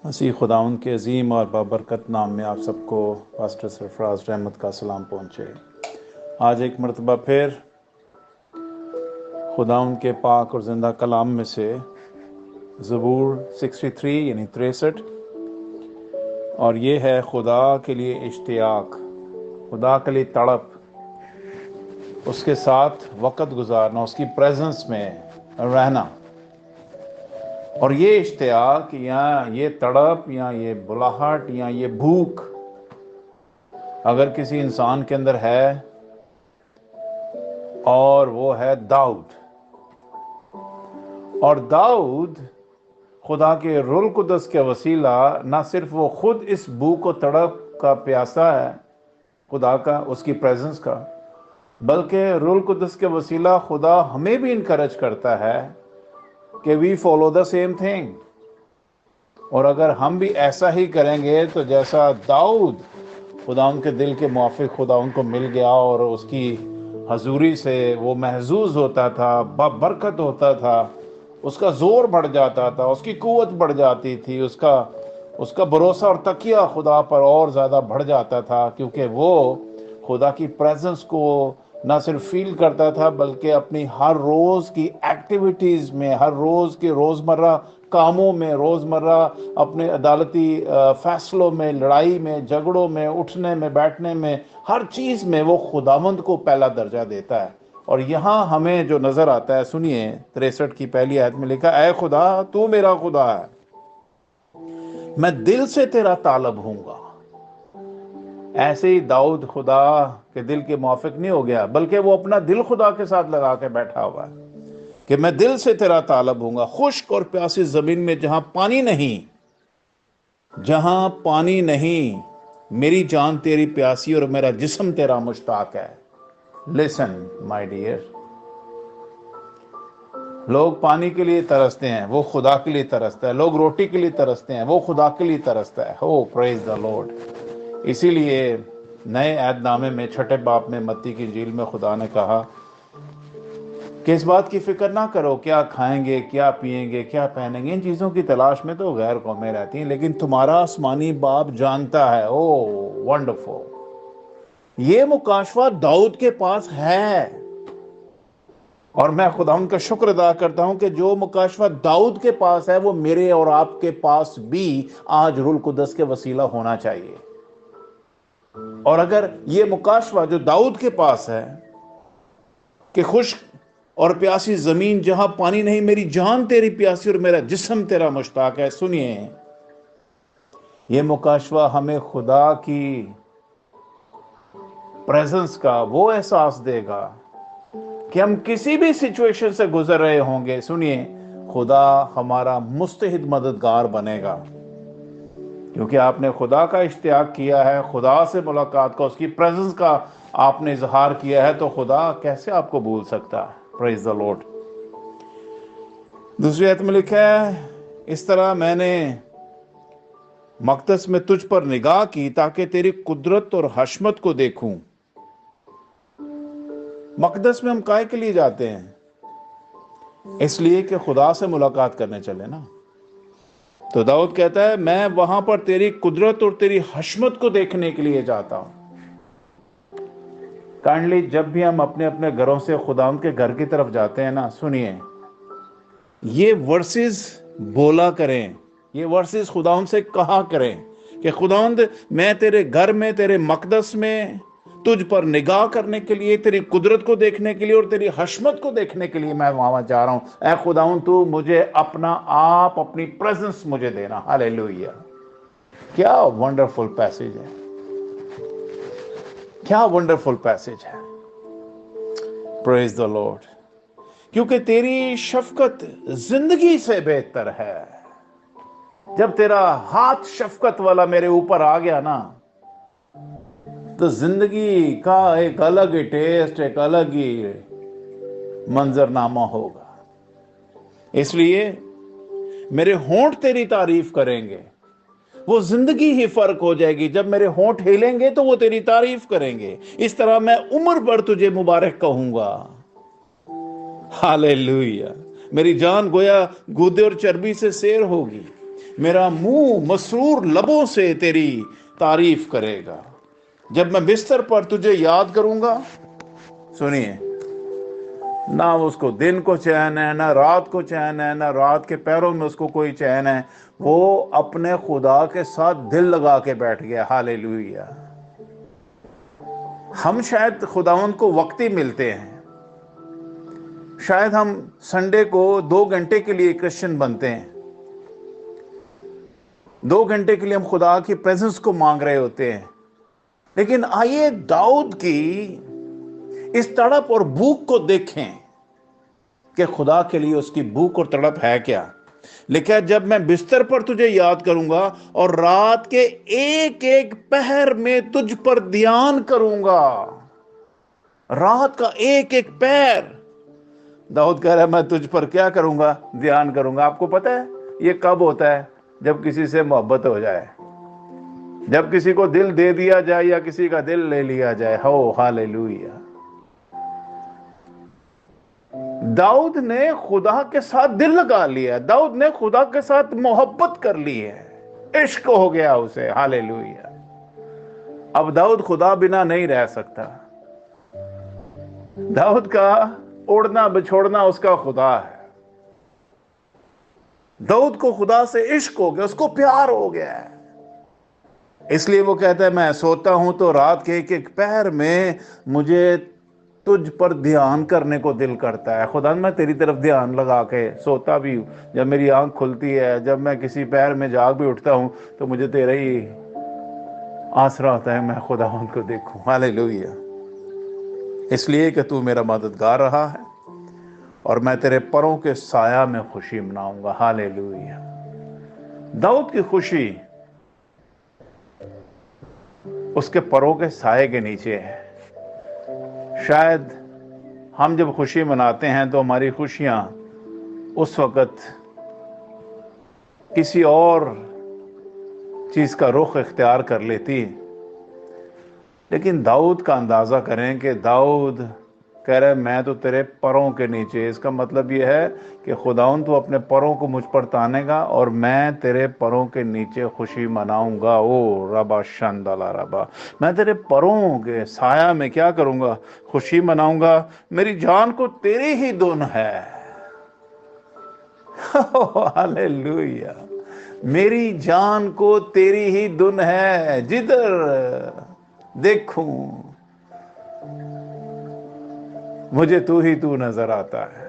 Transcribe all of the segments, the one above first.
مسیح خداوند کے عظیم اور بابرکت نام میں آپ سب کو پاسٹر سرفراز رحمت کا سلام پہنچے۔ آج ایک مرتبہ پھر خداوند کے پاک اور زندہ کلام میں سے زبور 63 یعنی 63، اور یہ ہے خدا کے لیے اشتیاق، خدا کے لیے تڑپ، اس کے ساتھ وقت گزارنا، اس کی پریزنس میں رہنا۔ اور یہ اشتیاق یا یہ تڑپ یا یہ بلاہٹ یا یہ بھوک اگر کسی انسان کے اندر ہے، اور وہ ہے داؤد، اور داؤد خدا کے روح القدس کے وسیلہ نہ صرف وہ خود اس بھوک و تڑپ کا پیاسا ہے خدا کا، اس کی پریزنس کا، بلکہ روح القدس کے وسیلہ خدا ہمیں بھی انکرج کرتا ہے کہ وی فالو دا سیم تھنگ۔ اور اگر ہم بھی ایسا ہی کریں گے تو جیسا داؤد خدا ان کے دل کے موافق خدا ان کو مل گیا اور اس کی حضوری سے وہ محظوظ ہوتا تھا، برکت ہوتا تھا، اس کا زور بڑھ جاتا تھا، اس کی قوت بڑھ جاتی تھی، اس کا بھروسہ اور تکیہ خدا پر اور زیادہ بڑھ جاتا تھا، کیونکہ وہ خدا کی پریزنس کو نہ صرف فیل کرتا تھا بلکہ اپنی ہر روز کی ایکٹیویٹیز میں، ہر روز کے روزمرہ کاموں میں، روزمرہ اپنے عدالتی فیصلوں میں، لڑائی میں، جھگڑوں میں، اٹھنے میں، بیٹھنے میں، ہر چیز میں وہ خداوند کو پہلا درجہ دیتا ہے۔ اور یہاں ہمیں جو نظر آتا ہے، سنیے 63 کی پہلی آیت میں لکھا، اے خدا تو میرا خدا ہے، میں دل سے تیرا طالب ہوں گا۔ ایسے ہی داؤد خدا کے دل کے موافق نہیں ہو گیا، بلکہ وہ اپنا دل خدا کے ساتھ لگا کے بیٹھا ہوا ہے کہ میں دل سے تیرا طالب ہوں گا، خشک اور پیاسی زمین میں جہاں پانی نہیں، میری جان تیری پیاسی اور میرا جسم تیرا مشتاق ہے۔ لسن مائی ڈیئر، لوگ پانی کے لیے ترستے ہیں، وہ خدا کے لیے ترستا ہے۔ لوگ روٹی کے لیے ترستے ہیں، وہ خدا کے لیے ترستا ہے۔ ہو پریز دا لارڈ۔ اسی لیے نئے عہد نامے میں 6 باب میں متی کی انجیل میں خدا نے کہا کہ اس بات کی فکر نہ کرو کیا کھائیں گے، کیا پئیں گے، کیا پہنیں گے، ان چیزوں کی تلاش میں تو غیر قومیں رہتی ہیں، لیکن تمہارا آسمانی باپ جانتا ہے۔ او ونڈرفل، یہ مکاشفہ داؤد کے پاس ہے، اور میں خدا ان کا شکر ادا کرتا ہوں کہ جو مکاشفہ داؤد کے پاس ہے وہ میرے اور آپ کے پاس بھی آج روح القدس کے وسیلہ ہونا چاہیے۔ اور اگر یہ مکاشفہ جو داؤد کے پاس ہے کہ خشک اور پیاسی زمین جہاں پانی نہیں، میری جان تیری پیاسی اور میرا جسم تیرا مشتاق ہے، سنیے یہ مکاشفہ ہمیں خدا کی پریزنس کا وہ احساس دے گا کہ ہم کسی بھی سچویشن سے گزر رہے ہوں گے، سنیے خدا ہمارا مستعد مددگار بنے گا، کیونکہ آپ نے خدا کا اشتیاق کیا ہے، خدا سے ملاقات کا، اس کی پریزنس کا آپ نے اظہار کیا ہے، تو خدا کیسے آپ کو بھول سکتا ہے؟ پریز دا لارڈ۔ دوسری آیت میں لکھا ہے، اس طرح میں نے مقدس میں تجھ پر نگاہ کی تاکہ تیری قدرت اور حشمت کو دیکھوں۔ مقدس میں ہم کائے کے لیے جاتے ہیں؟ اس لیے کہ خدا سے ملاقات کرنے چلے نا۔ تو داؤد کہتا ہے میں وہاں پر تیری قدرت اور تیری حشمت کو دیکھنے کے لیے جاتا ہوں۔ کائنڈلی جب بھی ہم اپنے اپنے گھروں سے خداوند کے گھر کی طرف جاتے ہیں نا، سنیے یہ ورسز بولا کریں، یہ ورسز خداوند سے کہا کریں کہ خداوند میں تیرے گھر میں، تیرے مقدس میں تجھ پر نگاہ کرنے کے لیے، تیری قدرت کو دیکھنے کے لیے اور تیری حشمت کو دیکھنے کے لیے میں وہاں جا رہا ہوں۔ اے خداوند تو مجھے اپنا آپ، اپنی پریزنس مجھے دینا۔ ہاللیلویہ، کیا ونڈرفل پیسیج ہے، کیا ونڈرفل پیسیج ہے۔ پریز دا لارڈ۔ کیونکہ تیری شفقت زندگی سے بہتر ہے۔ جب تیرا ہاتھ شفقت والا میرے اوپر آ گیا نا، تو زندگی کا ایک الگ ہی ٹیسٹ، ایک الگ ہی منظرنامہ ہوگا۔ اس لیے میرے ہونٹ تیری تعریف کریں گے، وہ زندگی ہی فرق ہو جائے گی۔ جب میرے ہونٹ ہلیں گے تو وہ تیری تعریف کریں گے۔ اس طرح میں عمر بھر تجھے مبارک کہوں گا۔ ہاللیلویہ۔ میری جان گویا گودے اور چربی سے سیر ہوگی۔ मेरा मुंह मसरूर लबों से तेरी तारीफ करेगा। जब मैं बिस्तर पर तुझे याद करूंगा, सुनिए, ना उसको दिन को चैन है, ना रात को चैन है, ना रात के पैरों में उसको कोई चैन है। वो अपने खुदा के साथ दिल लगा के बैठ गया। हालेलुया। हम शायद खुदावंद को वक्त ही मिलते हैं, शायद हम संडे को 2 घंटे के लिए क्रिश्चियन बनते हैं, 2 घंटे के लिए हम खुदा की प्रेजेंस को मांग रहे होते हैं। लेकिन आइए दाऊद की इस तड़प और भूख को देखें कि खुदा के लिए उसकी भूख और तड़प है क्या। लिखा, जब मैं बिस्तर पर तुझे याद करूंगा और रात के एक एक पहर में तुझ पर ध्यान करूंगा। रात का एक एक पहर दाऊद कह रहा है, मैं तुझ पर क्या करूंगा? ध्यान करूंगा। आपको पता है ये कब होता है? जब किसी से मोहब्बत हो जाए, जब किसी को दिल दे दिया जाए या किसी का दिल ले लिया जाए। हो हालेलुया। दाऊद ने खुदा के साथ दिल लगा लिया, दाऊद ने खुदा के साथ मोहब्बत कर ली है, इश्क हो गया उसे। हालेलुया। अब दाऊद खुदा बिना नहीं रह सकता। दाऊद का उड़ना बिछोड़ना उसका खुदा है। दाऊद को खुदा से इश्क हो गया, उसको प्यार हो गया है। इसलिए वो कहता है, मैं सोता हूं तो रात के एक एक पहर में मुझे तुझ पर ध्यान करने को दिल करता है। खुदा, मैं तेरी तरफ ध्यान लगा के सोता भी हूं। जब मेरी आंख खुलती है, जब मैं किसी पैर में जाग भी उठता हूं, तो मुझे तेरा ही आसरा होता है, मैं खुदा उनको देखूं। हालेलुया। इसलिए कि तू मेरा मददगार रहा है और मैं तेरे परों के साया में खुशी मनाऊंगा। हालेलुया। दाऊद की खुशी उसके परों के साये के नीचे है। शायद हम जब खुशी मनाते हैं तो हमारी खुशियां उस वक्त किसी और चीज का रुख इख्तियार कर लेती। लेकिन दाऊद का अंदाजा करें कि दाऊद कह रहा है, मैं तो तेरे परों के नीचे। इसका मतलब यह है कि खुदाउन तो अपने परों को मुझ पर तानेगा और मैं तेरे परों के नीचे खुशी मनाऊंगा। ओ रबा शंदला रबा, मैं तेरे परों के साया में क्या करूंगा? खुशी मनाऊंगा। मेरी जान को तेरी ही धुन है। हालेलुया। मेरी जान को तेरी ही धुन है, जिधर देखूं मुझे तू ही तू नजर आता है।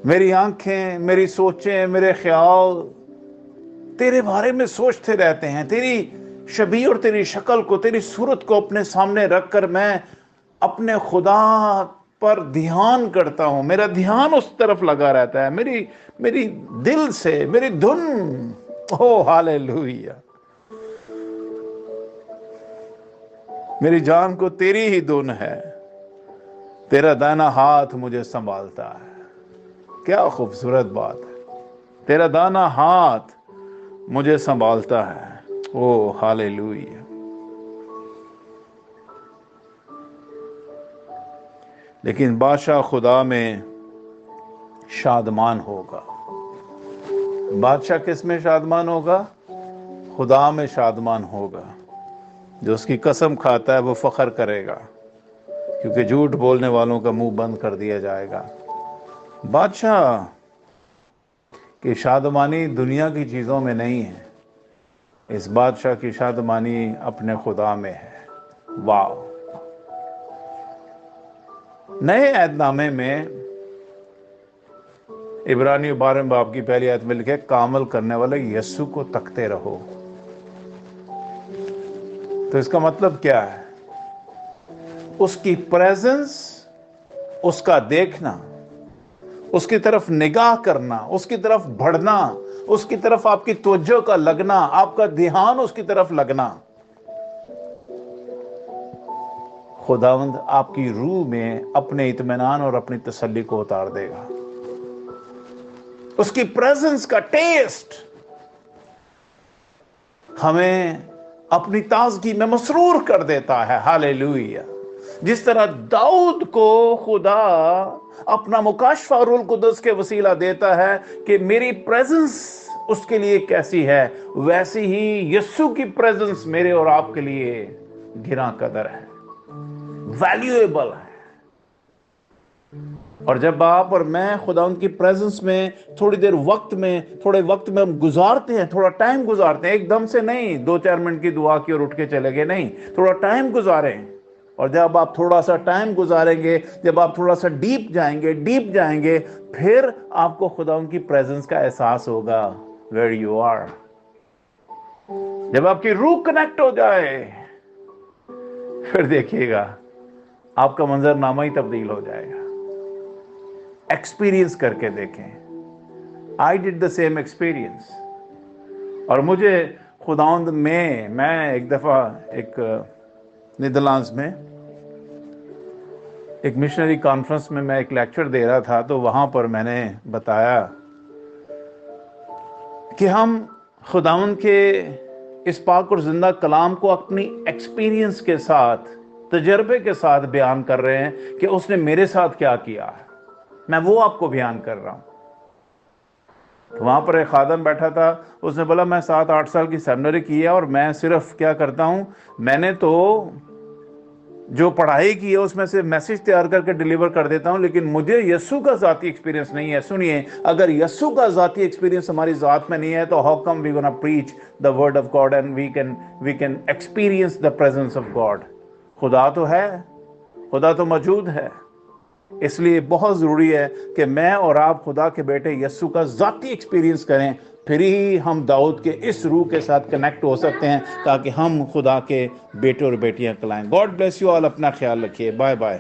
मेरी आंखें, मेरी सोचें, मेरे ख्याल तेरे बारे में सोचते रहते हैं। तेरी शबीह और तेरी शक्ल को, तेरी सूरत को अपने सामने रखकर मैं अपने खुदा पर ध्यान करता हूं। मेरा ध्यान उस तरफ लगा रहता है, मेरी दिल से, मेरी धुन। ओ हालेलुया। मेरी जान को तेरी ही धुन है, तेरा दाना हाथ मुझे संभालता है। क्या खूबसूरत बात है, तेरा दाना हाथ मुझे संभालता है। ओ हालेलुया। लेकिन बादशाह खुदा में शादमान होगा। बादशाह किस में शादमान होगा? खुदा में शादमान होगा। जो उसकी कसम खाता है वो फख्र करेगा, क्योंकि झूठ बोलने वालों का मुंह बंद कर दिया जाएगा। बादशाह की शादमानी दुनिया की चीजों में नहीं है, इस बादशाह की शादमानी अपने खुदा में है। वाह। नए ऐदनामे में इब्रानी 12 बाब की पहली आयत में लिखे, कामल करने वाले यीशु को तकते रहो। तो इसका मतलब क्या है? उसकी प्रेजेंस, उसका देखना, उसकी तरफ निगाह करना, उसकी तरफ बढ़ना, उसकी तरफ आपकी तवज्जो का लगना, आपका ध्यान उसकी तरफ लगना, खुदावंद आपकी रूह में अपने इत्मीनान और अपनी तसल्ली को उतार देगा। उसकी प्रेजेंस का टेस्ट हमें अपनी ताजगी में मसरूर कर देता है। हालेलुया। जिस तरह दाऊद को खुदा अपना मुकाशफा रूह कुदस के वसीला देता है कि मेरी प्रेजेंस उसके लिए कैसी है, वैसी ही यीशु की प्रेजेंस मेरे और आपके लिए गिरा कदर है, वैल्यूएबल है। और जब आप और मैं खुदा उनकी प्रेजेंस में थोड़े वक्त में हम गुजारते हैं, थोड़ा टाइम गुजारते हैं, एकदम से नहीं 2-4 मिनट की दुआ की और उठ के चले गए, नहीं, थोड़ा टाइम गुजारें। और जब आप थोड़ा सा टाइम गुजारेंगे, जब आप थोड़ा सा डीप जाएंगे, फिर आपको खुदा उनकी प्रेजेंस का एहसास होगा वेयर यू आर। जब आपकी रूह कनेक्ट हो जाए, फिर देखिएगा आपका मंजरनामा ही तब्दील हो जाएगा। एक्सपीरियंस करके देखें। I did the same experience. और मुझे खुदावंद में, मैं एक दफ़ा एक नीदरलैंड्स में एक मिशनरी कॉन्फ्रेंस में मैं एक लेक्चर दे रहा था, तो वहाँ पर मैंने बताया कि हम खुदावंद के इस पाक और जिंदा कलाम को अपनी एक्सपीरियंस के साथ, तजर्बे के साथ बयान कर रहे हैं कि उसने मेरे साथ क्या किया है, मैं वो आपको बयान कर रहा हूं। तो वहां पर एक खादम बैठा था, उसने बोला मैं 7-8 साल की सेमिनरी की है और मैं सिर्फ क्या करता हूं, मैंने तो जो पढ़ाई की है उसमें से मैसेज तैयार करके डिलीवर कर देता हूं, लेकिन मुझे यीशु का ज़ाती एक्सपीरियंस नहीं है। सुनिए, अगर यीशु का ज़ाती एक्सपीरियंस हमारी ज़ात में नहीं है तो how come we gonna preach the word of God and we can experience the presence of God. खुदा तो है, खुदा तो मौजूद है। इसलिए बहुत ज़रूरी है कि मैं और आप खुदा के बेटे यीशु का ज़ाती एक्सपीरियंस करें, फिर ही हम दाऊद के इस रूह के साथ कनेक्ट हो सकते हैं, ताकि हम खुदा के बेटे और बेटियां कहलाएं। God bless you all. अपना ख्याल रखिए। Bye bye.